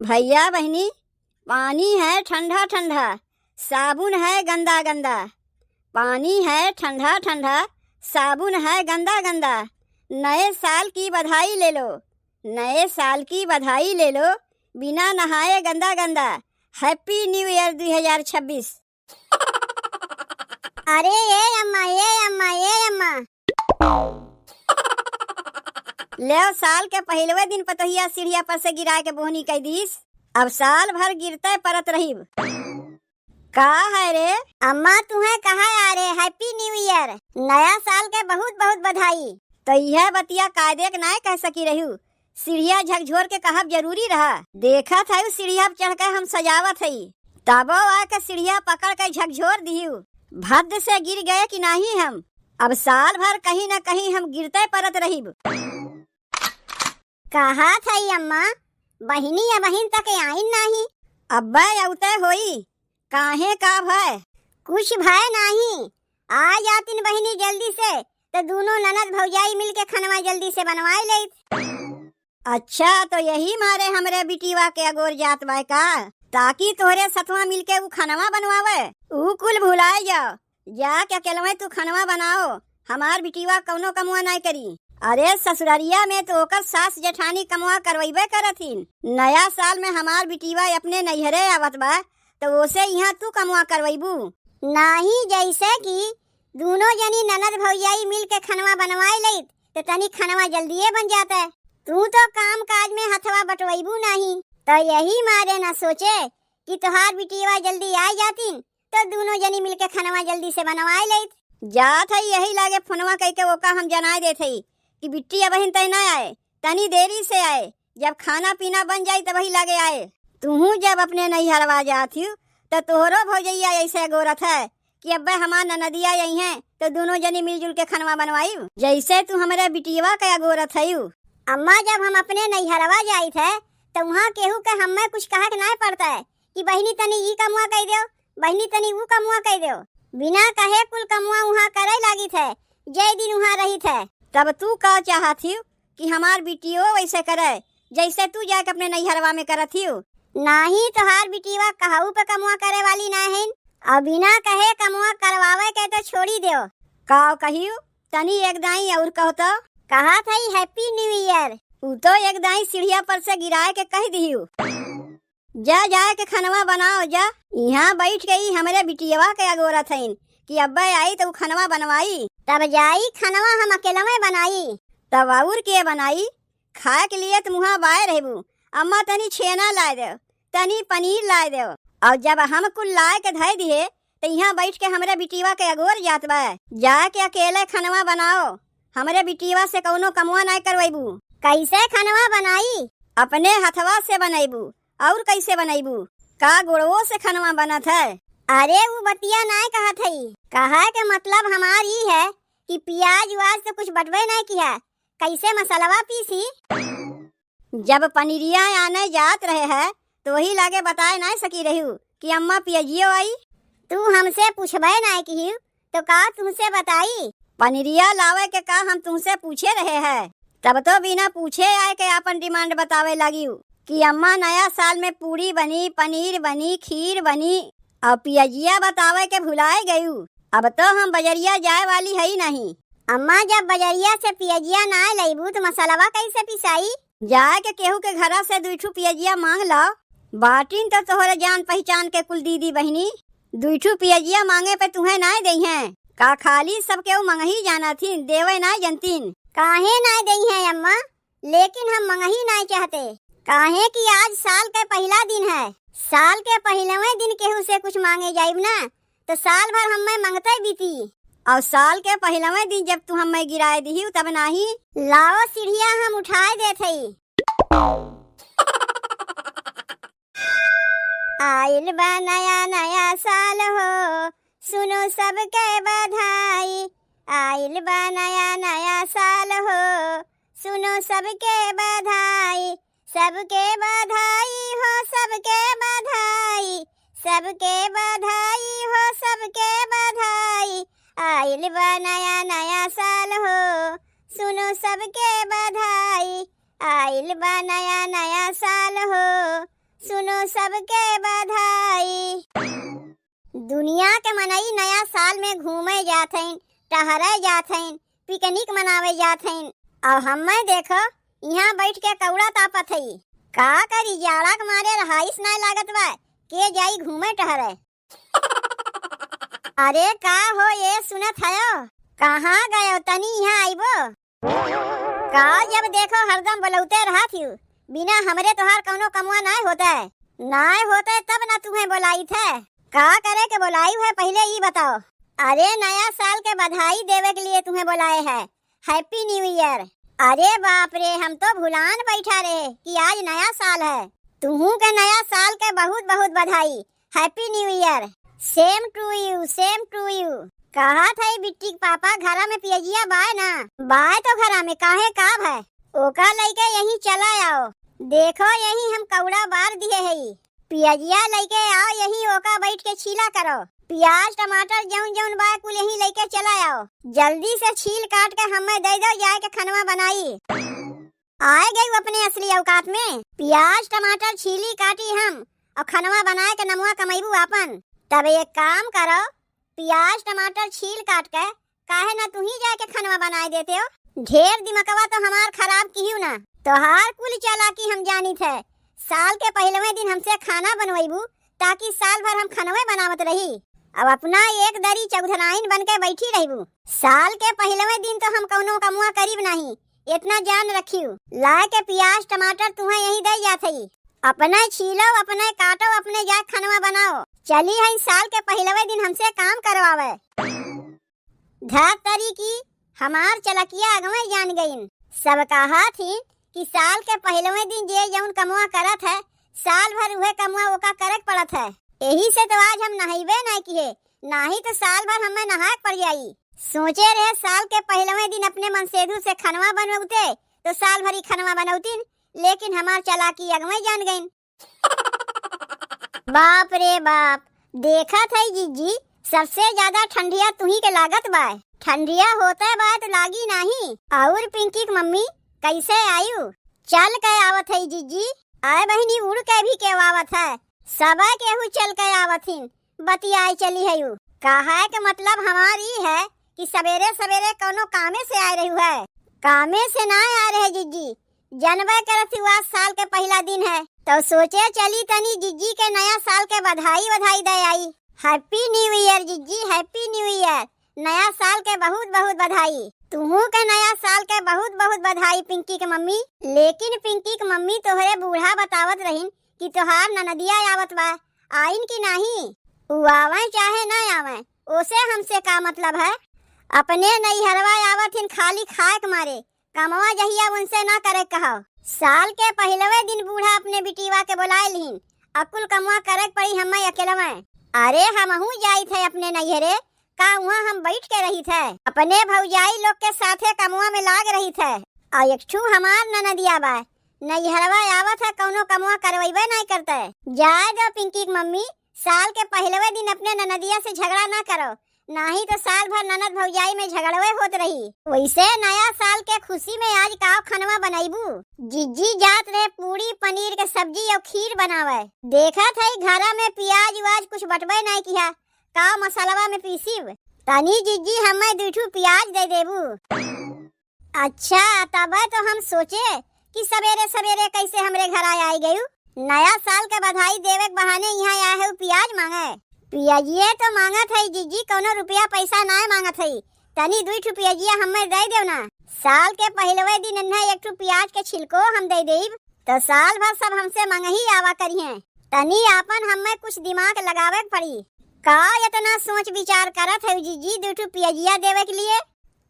भैया बहनी, पानी है ठंडा ठंडा, साबुन है गंदा गंदा। पानी है ठंडा ठंडा, साबुन है गंदा गंदा। नए साल की बधाई ले लो, नए साल की बधाई ले लो, बिना नहाए गंदा गंदा। Happy new year 2026। अरे ये अम्मा ये अम्मा ये अम्मा। ले साल के पहलवे दिन पतोहिया सीढ़िया पर से गिरा के बोहनी कह दीस, अब साल भर गिरते परत रही। का है रे अम्मा तुम्हें कहा आ रे हैप्पी न्यू ईयर, नया साल के बहुत बहुत बधाई। तो यह बतिया कायदे के ना कह सकी रहू, सीढ़िया झकझोर के कहब जरूरी रहा। देखा था सीढ़िया चढ़ के हम सजावत है, तबो आके सीढ़िया पकड़ के झकझोर दिहू। भद्द से गिर गए कि नहीं हम, अब साल भर कहीं न कहीं हम गिरते परत रही। कहा था अम्मा, बहिनी या बहिन तक आइन नहीं। अब्बा औते होई, काहे का भय? कुछ भय नहीं, आ जातिन बहिनी जल्दी से, तो दोनों ननद भौजाई मिलके खनवा जल्दी से बनवाई ले। अच्छा, तो यही मारे हमरे बिटिवा के अगोर जात बाय का, ताकि तोहरे सतवा मिलके उ खनवा बनवावे। उ कुल भुलाए जाओ, जा के अकेलवे तू खनवा बनाओ, हमार बिटिवा कौनो कमुआ नहीं करी। अरे ससुरारिया में तो ओकर सास जेठानी कमुआ करवाइबे करथिन। नया साल में हमार बिटिवा अपने नैहरे आवत बा, तो ओसे यहाँ तू कमुआ करवाइबू नहीं। जैसे कि दोनों जनी ननद भौजाई मिल के खनवा बनवाई ले, तो तनी खनवा जल्दी बन जाता है। तू तो काम काज में हथवा बटवाइबू नहीं, तो यही मारे न सोचे कि तुहार बिटिवा जल्दी आ जाती, तो दोनों जनी मिल के खनवा जल्दी से बनवाई ले। जात है यही लागे फोनवा कह के ओका हम जनाए देते कि बिट्टी बहन तय न आए, तनी देरी से आए, जब खाना पीना बन जाए तभी लागे आए। तू जब अपने नैहरवा जाती तो तोहरो भौजैया ऐसे गोरत है कि अब्बे हमार ननदिया यही है, तो दोनों जनी मिलजुल के खनवा बनवाई, जैसे तू हमारे बिटिया का गोरत है। अम्मा, जब हम अपने नैहरवा जाई थे तो वहाँ केहू के हमें कुछ कहा नहीं पड़ता है कि बहनी तनी ई कमुआ कह दो, बहनी तनी वो कमुआ कह दो। बिना कहे कुल कमुआ वहाँ करे लगी थे, जय दिन वहाँ रही थे। तब तू का चाहती कि हमार बिटियो वैसे करे जैसे तू जाके अपने नैहरवा में करती? नहीं, तोहार बिटिवा कहू पे कमुआ करे वाली ना है, और बिना कहे कमुआ करवावे के तो छोड़ी दो। का कहियो तनी एक दाई और कहो तो कहा था हैप्पी न्यू ईयर, उ तो एक दाई सीढ़िया पर से गिराए के कह दियो, जा जाए के खनवा बनाओ जा। यहाँ बैठ गई हमारे बिटिया के अगोरा थईन कि अब्बा आई तो खनवा बनवाई, तब जाई खनवा हम अकेला में बनाई। तब और के बनाई, खाए के लिए तो मुहा बाय रहबू। अम्मा तनी छेना लाए दो, तनी पनीर लाए दो, और जब हम कुल लाए के धय दिए तो यहाँ बैठ के हमारे बिटिया के अगोर जात बा। जाके अकेले खनवा बनाओ, हमारे बिटिया से कौनो कमुआ नहीं करवाइबू। कैसे खनवा बनाई? अपने हथवा से बनाइबू, और कैसे बनाइबू? का गुड़वो से खनवा बनत है? अरे वो बतिया नहीं कहा थी, कहा के मतलब हमारी है कि प्याज वाज से कुछ बटवे नहीं किया, कैसे मसालावा पीसी। जब पनीरिया आने जात रहे है तो वही लागे बताए नहीं सकी रही कि अम्मा पियजियो आई। तू हमसे पूछबे नहीं की तो का तुमसे बताई? पनीरिया लावे के का हम तुमसे पूछे रहे हैं, तब तो बिना पूछे आए के अपन डिमांड बतावे लगी कि अम्मा नया साल में पूरी बनी, पनीर बनी, खीर बनी, और पियजिया बतावे के भुलाए गई। अब तो हम बजरिया जाए वाली है ही नहीं। अम्मा, जब बजरिया से पियजिया ना लेबू तो मसालावा कैसे पिसाई? जाए के केहू के घरा से दुईठू पियजिया मांग लाओ, बाटिन तो तोहरे जान पहचान के कुल दीदी बहनी दुईठू पियजिया मांगे पे तुम्हें ना दई हैं का? खाली सबके मंगही जाना थी, देवे ना जनतीन। काहे ना दई है अम्मा, लेकिन हम मंगही नहीं चाहते, काहे कि आज साल के पहला दिन है। साल के पहलवे दिन केहू से कुछ मांगे जाइब ना तो साल भर हमें मंगते बीती, और साल के पहलवे दिन जब तू हमें गिराए दी तब नहीं। लाओ सीढ़िया हम उठाए देते। आइल बा नया नया साल हो, सुनो सबके बधाई। आइल बा नया नया साल हो, सुनो सबके बधाई। सबके बधाई हो, सबके बधाई, सबके बधाई हो, सबके बधाई। आइल बा नया नया साल हो, सुनो सबके बधाई। आइल बा नया नया साल हो, सुनो सबके बधाई। दुनिया के मनई नया साल में घूमे जाथें, टहरे जाथें, पिकनिक मनावे जाथें, और हमें देखो यहाँ बैठ के कौड़ा तापत हई। का करी, जाड़ा के मारे रहाइस नहीं लागत बा, के जाई घूमे टहरे। अरे का हो ये सुनत है, कहाँ गए तनी यहाँ आइबो। का जब देखो हरदम बुलौते रहा थी, बिना हमरे तोहार कौनो कमुआ नहीं होता है। नहीं होता तब ना तुम्हें बुलाई थे। का करे के बुलाई है पहले ये बताओ। अरे नया साल के बधाई देवे के लिए तुम्हें बुलाए है, हैप्पी न्यू ईयर। अरे बाप रे, हम तो भुलान बैठा रहे कि आज नया साल है। तुहू के नया साल के बहुत बहुत बधाई, happy new year. Same to you, same to you. कहा था बिट्टी पापा घरा में पियजिया बाय ना बाय, तो घरा में काहे काब है, ओका लेके यही चला आओ। देखो यही हम कौड़ा बार दिए है, पियजिया लेके आओ, यही ओका बैठ के छीला करो। प्याज टमाटर जौन जौन बा कुल यही लेके चला आओ। जल्दी से छील काट के हमें दे दो, जाए के खनवा बनाई। आए गई अपने असली औकात में। प्याज टमाटर छीली काटी हम और खनवा बनाए के नमुआ कमाईबू आपन। तब एक काम करो, प्याज टमाटर छील काट के काहे ना तू ही जाके खनवा बनाए देते हो। ढेर दिमागवा तो हमार खराब की ना, तोहार कुल चालाकी हम जानी थे। साल के पहलवे दिन हमसे खाना बनवाईबू ताकि साल भर हम खनवे बनावत रही। अब अपना एक दरी चौधराइन बन के बैठी रहीबू। साल के पहलवे दिन तो हम कौनो कमुआ करीब नहीं, इतना जान रखियो। लाए के प्याज टमाटर तुम्हें यही दे जाथई, अपने छीलो, अपने काटो, अपने जा खनवा बनाओ। चली है साल के पहलवे दिन हमसे काम करवावे। धत तरी की हमार चलकिया अगवे जान गईन। सब कहा थी कि साल के पहलवे दिन जे जौन कमुआ करत है, साल भर वह कमुआ ओका करक पड़त है। यही से तो आज हम नहाइबे नहीं किए, नहीं तो साल भर हमें नहाए पड़ जाई। सोचे रहे साल के पहलवे दिन अपने मनसेधु से खनवा बनौते तो साल भरी खनवा बनौतीन, लेकिन हमार चलाकी अगवे जान गईन। बाप रे बाप, देखा था जीजी, सबसे ज्यादा ठंडिया तुम्ही के लागत बा। ठंडिया होता बा तो लागी नहीं। और पिंकी की मम्मी कैसे आयु? चल के आवत है जीजी। आए बहनी उड़ के भी के आवत है, सब केहू चल के आवथिन, बतियाई चली है। कहा के मतलब हमारी है कि सवेरे सवेरे कोनो कामे से आ रही है। कामे से ना आ रहे जीजी, जनबे करत हुआ साल के पहला दिन है तो सोचे चली तनी जीजी के नया साल के बधाई बधाई दे आई। हैप्पी न्यू ईयर जीजी, हैप्पी न्यू ईयर। नया साल के बहुत बहुत बधाई। तुहू के नया साल के बहुत बहुत बधाई पिंकी के मम्मी। लेकिन पिंकी के मम्मी तोहरे बूढ़ा बतावत रहीन कि तोहार ननदिया आवत बा, आइन की नहीं। उ आवे चाहे न आवे, ओसे हमसे का मतलब है। अपने नैहरवा आवथिन खाली खाए के मारे, कमवा जहिया उनसे ना करे कहो। साल के पहलवे दिन बूढ़ा अपने बिटीवा के बुलाए लीन, अकुल कमवा करे पड़ी हमें अकेलवे। अरे हमहू जाई थे अपने नैहरे, का वहाँ हम बैठ के रही थे, अपने भौजाई लोग के साथे कमुआ में लाग रही थे। और एक छू हमार ननदिया बा, नैहरवा आवत है, कौनो कमुआ करवाइबे नहीं करते। जाए दो पिंकी की मम्मी, साल के पहलवे दिन अपने ननदिया से झगड़ा ना करो, नहीं तो साल भर ननद भौजाई में झगड़वे होत रही। वैसे नया साल के खुशी में आज का खनवा बनाईबू? जीजी जात रहे पूरी पनीर के सब्जी और खीर बनावे। देखा था घरा में प्याज वाज कुछ बटवे नहीं किया, का मसालवा में पीसीब। तनी जीजी हमें दूठू प्याज दे देबू। अच्छा तब तो हम सोचे कि सवेरे सवेरे कैसे हमरे घर आई गयू। नया साल के बधाई देवे के बहाने यहाँ आए है प्याज मांगे। पियाजिए तो मांगत है जीजी, कोनो रुपया पैसा ना मांगत है। तनी दूठू पियाजिया हमें दे देव ना। साल के पहलवे दिन इन्हें एक ठू प्याज के छिलको हम दे देब तो साल भर सब हमसे मंगही आवा करिए। तनी आपन हमें कुछ दिमाग लगावे पड़ी। का इतना सोच विचार करत है जीजी दूठू पियाजिया देवे के लिए?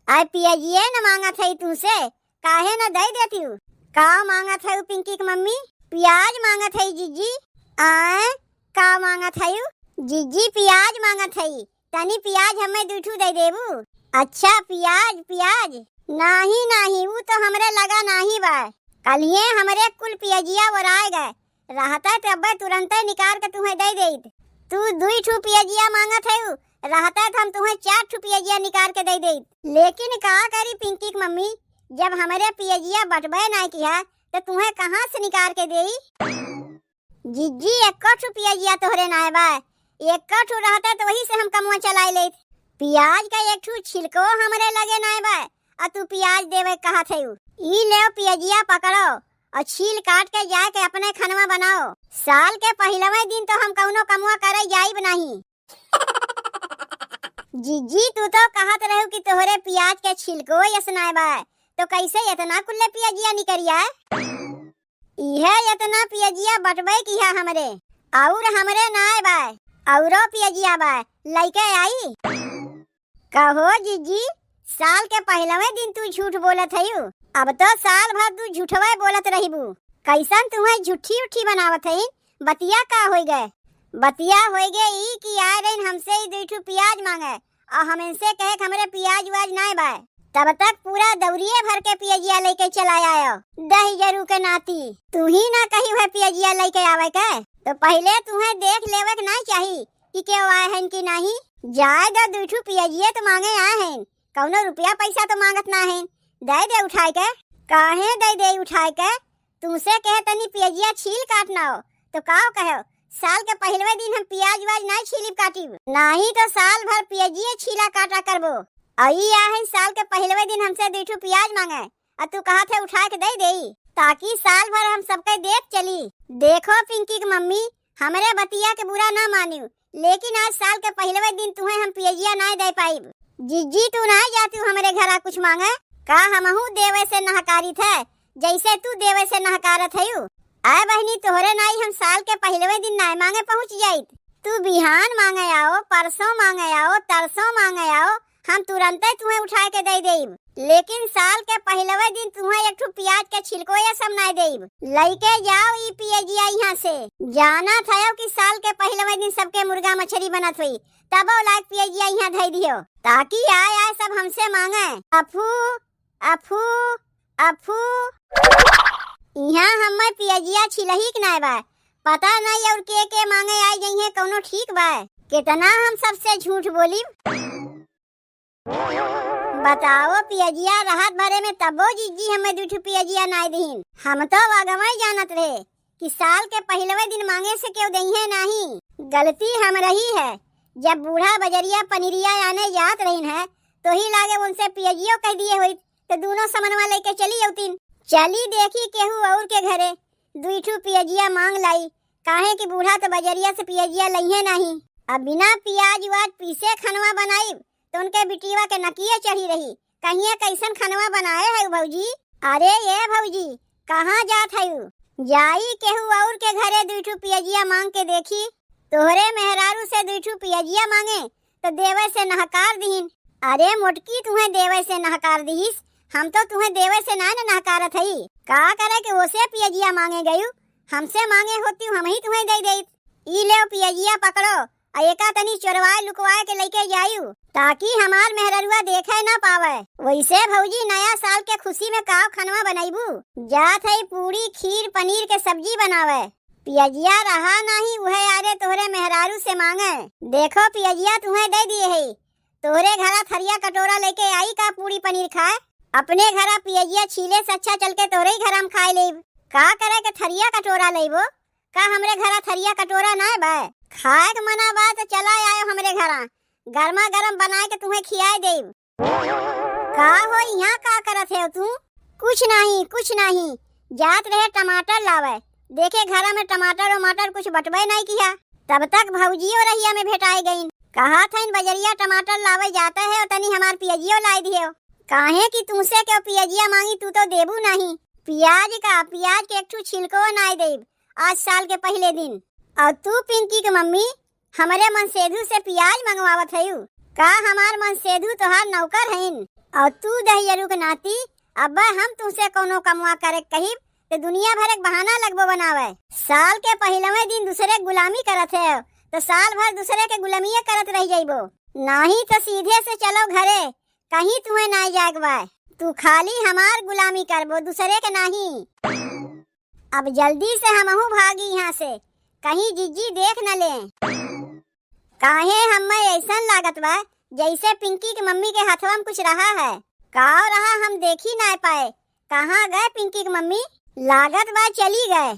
आए पियाजिए न मांगत है तुमसे, काहे न दे देती हूँ। का मांगत है पिंकी की मम्मी? प्याज मांगत है जीजी। आए का मांगत है जीजी? प्याज मांगत है। तनी प्याज हमें दूठू दे देबू। अच्छा प्याज प्याज नहीं नहीं, वो तो हमरे लगा नहीं बा। कलिए हमरे कुल पियाजिया वराए गए रहता तब तुरंत निकाल के तुम्हें दे देत। तू दुई ठू पियाजिया मांगत है, रहता तो हम तुम्हें 4 ठू पियाजिया निकाल के दे देत। लेकिन का करी पिंकी की मम्मी, जब हमारे पियाजिया बटबे नहीं किया तो तुम्हें कहाँ से निकाल के देई? जिज्जी एक पियाजिया तोहरे नाय बा, एक रहता तो वही से हम कमुआ चलाए ले। प्याज का एक ठू छिलको हमरे लगे नाय बा, आ तू प्याज देवे कहा थे। ई ले पियाजिया पकड़ो और छील काट के जाके अपने खनवा बनाओ। साल के पहलवे दिन तो हम कौनो कमुआ करे जाइब नहीं। जिज्जी तू तो कहत रहू कि तोहरे प्याज के छिलको यसनाय बा, तो कैसे इतना कुल्ले पियाजिया निकरिया? इहे इतना पियाजिया बटबे किया हमरे, और हमरे नाय बा, औरो पियाजिया बा, लइके आई। कहो जिज्जी, साल के पहलवे दिन तू झूठ बोलत हयू, अब तो साल भर तू झूठवे बोलत रहीबू। कैसन तुम्हें झूठी उठी बनावत है? बतिया का होई गए? बतिया होई गए ई कि आए रही हमसे ही 2 प्याज मांगे और हम इनसे कहे कि हमरे प्याज वाज नाय बा। तब तक पूरा दौरिये भर के पियाजिया लेके चला आयो। दही जरू के नाती तू ही ना कही हुए पियाजिया लेके आवे के, तो पहले तुम्हें देख लेवे के नहीं चाहिए कि क्यों आए हैं कि नहीं। जाए दो 2 पियाजिया तो मांगे आए हैं, कौनो रुपया पैसा तो मांगत ना है। दे दे उठाए के। काहे दे उठाए के? तुमसे कहे तनी पियाजिया छील काटना हो तो काओ कहो साल के पहलवे दिन हम प्याज वाज नहीं छीली काटीब, नहीं तो साल भर पियाजिया छीला काटा करबो। आई आहे साल के पहलवे दिन हमसे 2 प्याज मांगे और तू कहा थे उठा के दे देई, ताकि साल भर हम सबके देख चली। देखो पिंकी की मम्मी, हमरे बतिया के बुरा ना मानियो, लेकिन आज साल के पहलवे दिन तुम्हें हम पियाजिया नहीं दे पाइब। जिज्जी तू नहीं जाती हमरे घर कुछ मांगे का? हमहू देवे से नहकारी थे जैसे तू देवे से नहकारत हयू। आए बहनी तोहरे नाई हम साल के पहलवे दिन नाय मांगे पहुँच जाइत। तू बिहान मांगे आओ, परसों मांगे आओ, तरसों मांगे आओ, हम तुरंत तुम्हें उठा के दे देब। लेकिन साल के पहलवे दिन तुम्हें 1 प्याज के छिलको या सब नहीं देब। लेके जाओ ई पियाजिया यहाँ से। जाना था कि साल के पहलवे दिन सबके मुर्गा मछली बनत हुई, तब लायक पियाजिया यहाँ धई दियो, ताकि आए सब हमसे मांगे। अफू अफू अफू यहाँ हमें पियाजिया छिलही के नाय बा, पता नहीं और के मांगे आई गई है कौनो ठीक बा। कितना हम सबसे झूठ बोली बताओ। पियाजिया राहत भरे में तबो जिज्जी हमें 2 पियाजिया नाय दीन। हम तो वागवाई जानत रहे कि साल के पहलवे दिन मांगे से क्यों दही है नहीं। गलती हम रही है, जब बूढ़ा बजरिया पनीरिया आने जात रही है तो ही लागे उनसे पियाजियो कह दिए हुई तो दोनों समनवा लेके चली औतीन। चली देखी केहू और के घरे 2 पियाजिया मांग लाई, काहे कि बूढ़ा तो बजरिया से पियाजिया लइहे नहीं। अब बिना प्याज वाज पीसे खनवा बनाई तो उनके बिटिया के नकिए चढ़ी रही, कहिए कैसन खनवा बनाए है भौजी। अरे ये भौजी कहाँ जात है? जाई केहू और के घरे 2 पियाजिया मांग के देखी, तोहरे मेहरारू से 2 पियाजिया मांगे तो देवे से नहकार दीन। अरे मोटकी तुम्हें देवे से नहकार दीस, हम तो तुम्हें देवे से ना नहकारत हई। का करे कि ओसे पियाजिया मांगे गयू, हमसे मांगे होती हम ही तुम्हें दे देत। ई ले पियाजिया पकड़ो और एका तनी चोरवाए लुकवाए के लेके जायू, ताकि हमार मेहररुआ देखे ना पावे। वैसे भौजी नया साल के खुशी में का खनवा बनाईबू? जात है पूरी खीर पनीर के सब्जी बनावे। पियाजिया रहा नहीं उहे आरे तोहरे मेहरारू से मांगे। देखो पियाजिया तुम्हें दे दिए है, तोहरे घरा थरिया कटोरा लेके आई का पूरी पनीर खाए। अपने घरा पियाजिया छीले से अच्छा चल के तोरे ही घर हम खाए लेब। का करे के थरिया कटोरा लेबो? का हमरे घरा थरिया कटोरा ना बा? खाए के मना बा तो चला आयो हमरे घरा, गर्मा गरम बनाए के तुम्हें खियाए देब। का हो यहाँ का करत है तू? कुछ नहीं जात रहे टमाटर लावे, देखे घरा में टमाटर वमाटर कुछ बटबे नहीं किया, तब तक भौजियो रहिया में भेटाई गई। कहा था इन बजरिया टमाटर लावे जाता है और तनी हमार पियाजियो लाई दियो। काहे कि तुमसे क्यों पियाजिया मांगी तू तो देबू नहीं। प्याज के 1 छिलको नहीं देब आज साल के पहले दिन। और तू पिंकी के मम्मी हमारे मनसेधु से प्याज मंगवावत है का? हमार मनसेधु तोहार नौकर है और तू दहियरू के नाती। अब हम तुमसे कोनो कमवा करे कही तो दुनिया भर एक बहाना लगबो बनावे। साल के पहलवे दिन दूसरे गुलामी करत है तो साल भर दूसरे के गुलामी करत रह जाइबो। नहीं तो सीधे से चलो घरे, कहीं तुम्हें नहीं जागवा। तू खाली हमार गुलामी करबो, दूसरे के नहीं। अब जल्दी से हमहू भागी यहाँ से, कहीं जिज्जी देख न ले। काहे हमें ऐसा लागत बा जैसे पिंकी की मम्मी के हाथवा में कुछ रहा है। का रहा हम देख ही ना पाए। कहाँ गए पिंकी की मम्मी? लागत बा चली गए।